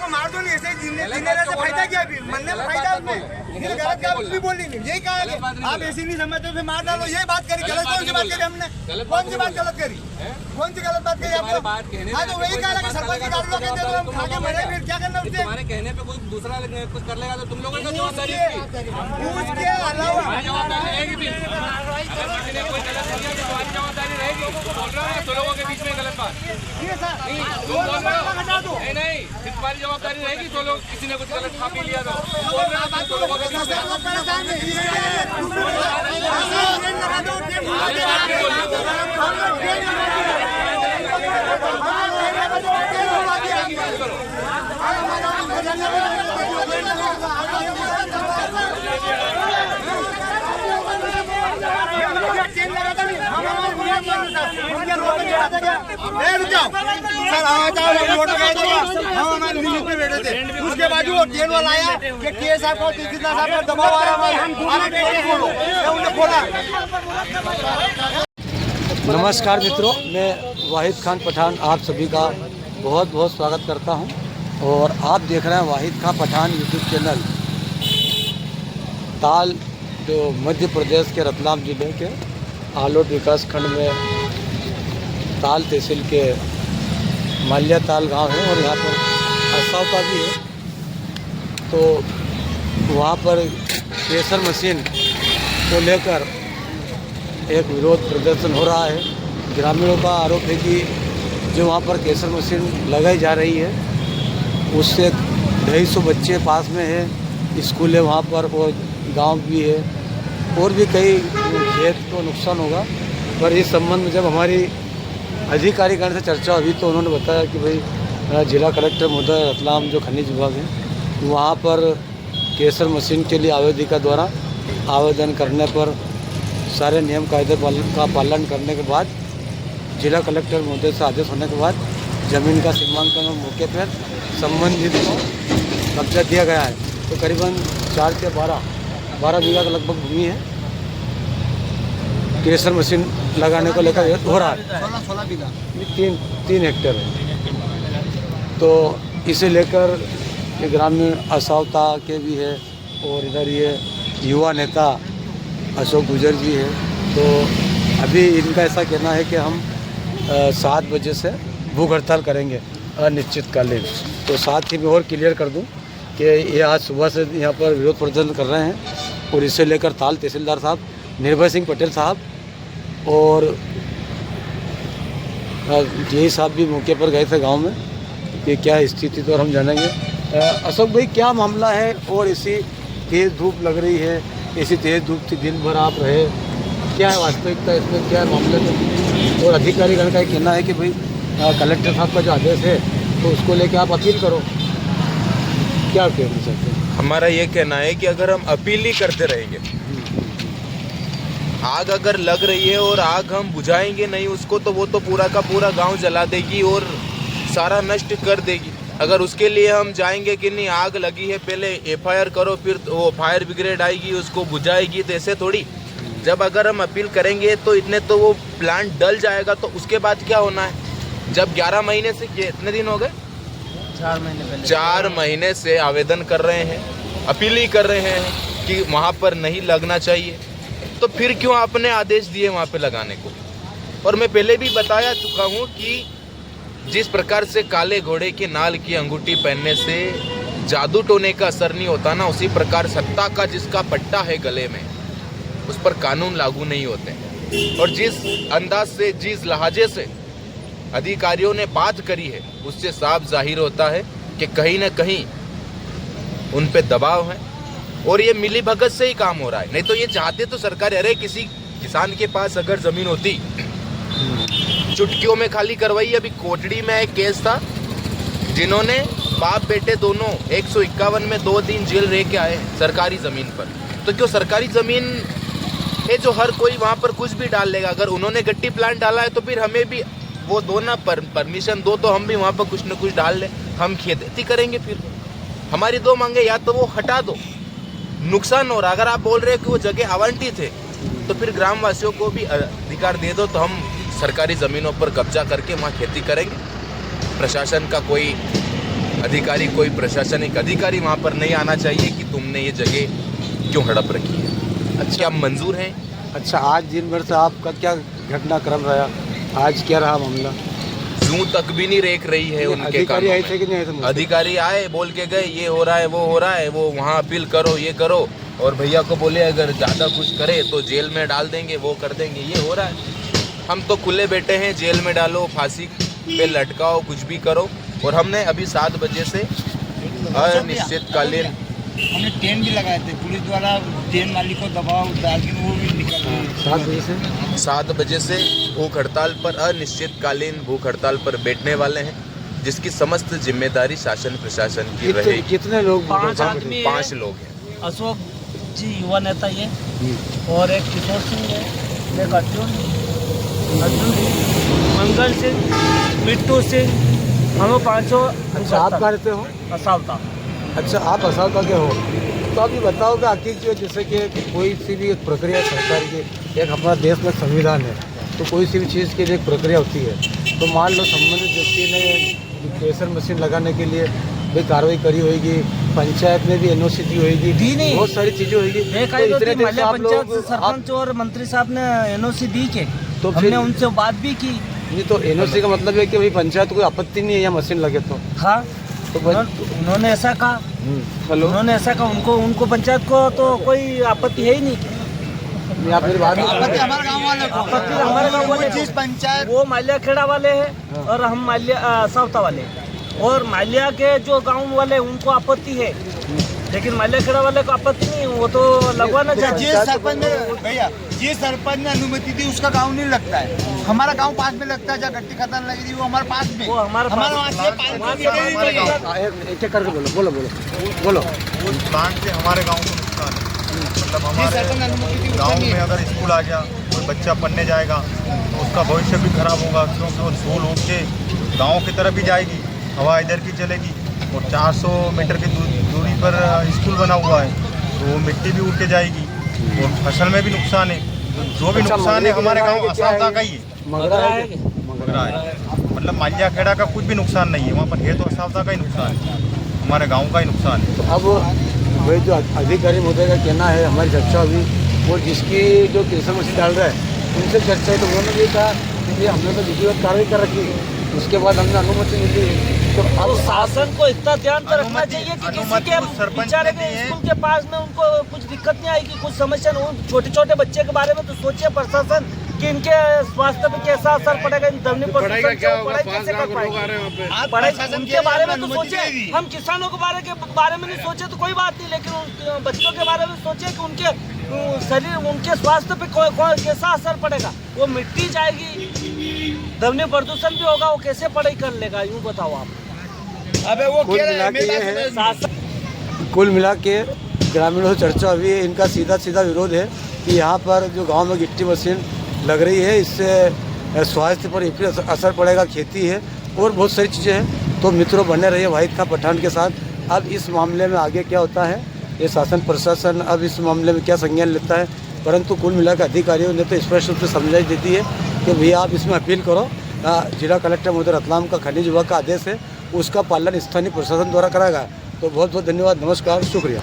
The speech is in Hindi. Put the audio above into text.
को मार दो नहीं, ऐसे जीने से फायदा क्या? अभी मरने में फायदा उसमें, लेकिन गलत क्या कुछ भी बोली नहीं। यही कहा कि आप ऐसी नहीं समझते फिर मार डालो, यही बात करी। गलत कौन सी बात करी हमने? कौन सी बात गलत करी? कौन सी गलत बात करी आपको? हाँ तो वही कहा कि सरपंच की गाड़ी लोग कहते हैं हम खा के मरे, फिर क्या करना उससे? तुम्हारे कहने पे कोई दूसरा कुछ कर लेगा तो तुम लोगों की जवाबदारी उसके अलावा जवाबदारी रहेगी भी। अगर किसी ने कोई गलत किया तो तुम्हारी जवाबदारी रहेगी। बोल रहा हूँ दो लोगों के बीच में गलत बात नहीं, तुम्हारी जवाबदारी रहेगी। दो लोग किसी ने कुछ गलत खा पी लिया तो बोल रहे हैं दो लोगों के बीच उसके बाद वो ट्रेन वाला आया कि केस आपको दबाव आ रहा है। नमस्कार मित्रों, मैं वाहिद खान पठान आप सभी का बहुत बहुत स्वागत करता हूं और आप देख रहे हैं वाहिद खान पठान यूट्यूब चैनल। ताल जो मध्य प्रदेश के रतलाम जिले के आलोट विकास खंड में ताल तहसील के माल्या ताल गांव है और यहाँ पर असावता भी है। तो वहाँ पर केसर मशीन को लेकर एक विरोध प्रदर्शन हो रहा है। ग्रामीणों का आरोप है कि जो वहाँ पर केसर मशीन लगाई जा रही है उससे 250 बच्चे पास में है, स्कूल है वहाँ पर और गांव भी है और भी कई खेत को नुकसान होगा। पर इस संबंध में जब हमारी अधिकारीगण से चर्चा हुई तो उन्होंने बताया कि भाई जिला कलेक्टर महोदय रतलाम जो खनिज विभाग है वहाँ पर केसर मशीन के लिए आवेदिका द्वारा आवेदन करने पर सारे नियम कायदे का पालन करने के बाद जिला कलेक्टर महोदय से आदेश होने के बाद ज़मीन का सीमांकन और मौके पर संबंधित को कब्जा दिया गया है। तो करीबन 4 से 12 बीघा का लगभग भूमि है केसर मशीन लगाने को लेकर हो रहा है। 16 बीघा 3 हेक्टेयर है। तो इसे लेकर ये ग्रामीण असावता के भी है और इधर ये युवा नेता अशोक गुजर जी है। तो अभी इनका ऐसा कहना है कि हम 7 बजे से भूख हड़ताल करेंगे अनिश्चितकालीन। तो साथ ही मैं और क्लियर कर दूं कि ये आज सुबह से यहाँ पर विरोध प्रदर्शन कर रहे हैं और इसे लेकर ताल तहसीलदार साहब निर्भय सिंह पटेल साहब और यही साहब भी मौके पर गए थे गांव में कि क्या स्थिति तो हम जानेंगे। अशोक भाई क्या मामला है और इसी तेज़ धूप लग रही है, इसी तेज़ धूप से दिन भर आप रहे, क्या है वास्तविकता इसमें, क्या है मामले में? और अधिकारीगण का कहना है कि भाई कलेक्टर साहब का जो आदेश है तो उसको लेकर आप अपील करो, क्या कहना चाहते हैं? हमारा ये कहना है कि अगर हम अपील ही करते रहेंगे, आग अगर लग रही है और आग हम बुझाएंगे नहीं उसको तो वो तो पूरा का पूरा गांव जला देगी और सारा नष्ट कर देगी। अगर उसके लिए हम जाएंगे कि नहीं आग लगी है पहले एफआईआर करो फिर वो फायर ब्रिगेड आएगी उसको बुझाएगी, तो ऐसे थोड़ी। जब अगर हम अपील करेंगे तो इतने तो वो प्लांट डल जाएगा, तो उसके बाद क्या होना है? जब 11 महीने से कितने दिन हो गए? 4 महीने से आवेदन कर रहे हैं, अपील ही कर रहे हैं कि वहाँ पर नहीं लगना चाहिए, तो फिर क्यों आपने आदेश दिए वहाँ पे लगाने को? और मैं पहले भी बताया चुका हूँ कि जिस प्रकार से काले घोड़े के नाल की अंगूठी पहनने से जादू टोने का असर नहीं होता ना, उसी प्रकार सत्ता का जिसका पट्टा है गले में उस पर कानून लागू नहीं होते। और जिस अंदाज से जिस लहाजे से अधिकारियों ने बात करी है उससे साफ जाहिर होता है कि कहीं ना कहीं उन पे दबाव है और ये मिली भगत से ही काम हो रहा है। नहीं तो ये चाहते तो सरकार, अरे किसी किसान के पास अगर ज़मीन होती चुटकियों में खाली करवाई। अभी कोटड़ी में एक केस था जिन्होंने बाप बेटे दोनों 151 में 2 दिन जेल रह के आए सरकारी ज़मीन पर। तो क्यों सरकारी ज़मीन है जो हर कोई वहाँ पर कुछ भी डाल लेगा? अगर उन्होंने गट्टी प्लांट डाला है तो फिर हमें भी वो दो ना, परमिशन दो तो हम भी वहाँ पर कुछ न कुछ डाल लें, हम खेती करेंगे। फिर हमारी 2 मांगे, या तो वो हटा दो, नुकसान हो रहा। अगर आप बोल रहे हो कि वो जगह आवंटित है तो फिर ग्रामवासियों को भी अधिकार दे दो, तो हम सरकारी ज़मीनों पर कब्जा करके वहाँ खेती करेंगे। प्रशासन का कोई अधिकारी, कोई प्रशासनिक अधिकारी वहाँ पर नहीं आना चाहिए कि तुमने ये जगह क्यों हड़प रखी है। अच्छा, क्या मंजूर हैं? अच्छा, आज दिन भर से आपका क्या घटनाक्रम रहा? आज क्या रहा मामला? जूं तक भी नहीं रेख रही है उनके अधिकारी कानों आए में। थे कि नहीं आए थे? अधिकारी आए, बोल के गए ये हो रहा है, वो हो रहा है, वो वहाँ अपील करो, ये करो, और भैया को बोले अगर ज़्यादा कुछ करे तो जेल में डाल देंगे, वो कर देंगे, ये हो रहा है। हम तो खुले बैठे हैं, जेल में डालो, फांसी पे लटकाओ, कुछ भी करो। और हमने अभी 7 बजे से अनिश्चितकालीन हमने टेन भी लगाए थे, पुलिस द्वारा टेन मालिक को दबाव डाल के वो भी निकल रहे हैं। 7 बजे से 7 बजे से भूख हड़ताल पर, अनिश्चितकालीन भूख हड़ताल पर बैठने वाले हैं, जिसकी समस्त जिम्मेदारी शासन प्रशासन की रहेगी। कितने लोग? 5 आदमी 5 लोग हैं। अशोक जी युवा नेता ये, और एक किशोर सिंह है, एक अर्जुन मंगल सिंह, मिट्टू सिंह, हम 500। अच्छा, आप कहाँ रहते हो? असावता। अच्छा, आप असावता के हो, तो आप ये बताओ कि आखिर जो जैसे कि कोई सी भी एक प्रक्रिया सरकार की, एक हमारा देश में संविधान है, तो कोई सी भी चीज़ की एक प्रक्रिया होती है, तो मान लो संबंधित व्यक्ति ने प्रेशर मशीन लगाने के लिए भी कार्रवाई करी होगी, पंचायत में भी NOC दी होगी, दी नहीं, बहुत सारी चीज़ें होगी। एक तो आई इतने दिन से महिला आप पंचायत लोग सरपंच और मंत्री साहब ने NOC दी के, तो हमने फिर उनसे बात भी की। ये तो NOC का मतलब है कि भाई पंचायत को कोई आपत्ति नहीं है या मशीन लगे तो? हाँ, तो उन्होंने ऐसा कहा, हेलो, उन्होंने ऐसा कहा, उनको पंचायत को तो कोई आपत्ति है ही नहीं। आप मेरी बात आपत्ति हमारे गाँव वाले को, आपत्ति हमारे गाँव वाले को। जिस पंचायत वो माल्या खेड़ा वाले हैं और हम माल्या सावता वाले, और माल्या के जो गांव वाले उनको आपत्ति है, लेकिन माल्या खेड़ा वाले को आपत्ति नहीं, वो तो लगवाना जिस चाहिए। सरपंच ने भैया जिस सरपंच ने अनुमति दी उसका गांव नहीं लगता है, हमारा गांव पास में लगता है। जहाँ गट्टी खदान लगी थी वो हमारे पास में, वो हमारे हमारे पास- वहाँ से 500 मीटर ही नहीं है। एक करके बोलो। उस प्लांट से हमारे गांव को नुकसान है। मतलब हमारे सरपंच अनुमति दी गांव उसने में अगर स्कूल आ गया, कोई बच्चा पढ़ने जाएगा तो उसका भविष्य भी खराब होगा, क्योंकि वो धूल उठ के गाँव की तरफ भी जाएगी, हवा इधर की चलेगी, और 400 मीटर की दूरी पर स्कूल बना हुआ है, तो वो मिट्टी भी उड़ के जाएगी और फसल में भी नुकसान है। तो जो भी नुकसान है हमारे गाँव असावता का ही है, मगरा है कि? मगरा है। मतलब माल्या खेड़ा का कुछ भी नुकसान नहीं है, वहाँ पर है तो असावता का ही नुकसान है, हमारे गाँव का ही नुकसान है। तो अब वही जो अधिकारी महोदय का कहना है, हमारी चर्चा हुई, और जिसकी जो प्रेशर मशीन डाल रहा है उनसे चर्चा है, तो उन्होंने भी कहा कि हमने तो विधिवत कार्रवाई कर रखी है, उसके बाद हमने अनुमति मिली है। तो अब तो शासन को इतना ध्यान तो रखना चाहिए कि किसी अनुमति के उस सरपंच बेचारे ने के दी है। स्कूल के पास में उनको कुछ दिक्कत नहीं आएगी, कुछ समस्या नहीं हो। छोटे छोटे बच्चे के बारे में तो सोचिए प्रशासन कि इनके स्वास्थ्य पे कैसा असर पड़ेगा, इन ध्वनि प्रदूषण से वो पढ़ाई कैसे कर पाएंगे। पढ़ाई उनके बारे में तो सोचे, हम किसानों के बारे में नहीं सोचे तो कोई बात नहीं, लेकिन उन बच्चों के बारे में सोचे कि उनके शरीर, उनके स्वास्थ्य पे कैसा असर पड़ेगा। वो मिट्टी जाएगी, ध्वनि प्रदूषण भी होगा, वो कैसे पढ़ाई कर लेगा, यूँ बताओ आप। अबे वो कुल कह रहे मिला हैं के ये मेरा है, शासन कुल मिला के ग्रामीणों से चर्चा हुई है, इनका सीधा विरोध है कि यहाँ पर जो गांव में गिट्टी मशीन लग रही है, इससे स्वास्थ्य पर भी असर पड़ेगा, खेती है और बहुत सारी चीज़ें हैं। तो मित्रों, बने रहिए वाहिद खां पठान के साथ। अब इस मामले में आगे क्या होता है, ये शासन प्रशासन अब इस मामले में क्या संज्ञान लेता है, परंतु कुल मिलाकर अधिकारियों ने तो स्पष्ट रूप से समझाई देती है कि भैया आप इसमें अपील करो। जिला कलेक्टर महोदय रतलाम का खनिज विभाग का आदेश है, उसका पालन स्थानीय प्रशासन द्वारा कराएगा। तो बहुत बहुत धन्यवाद, नमस्कार, शुक्रिया।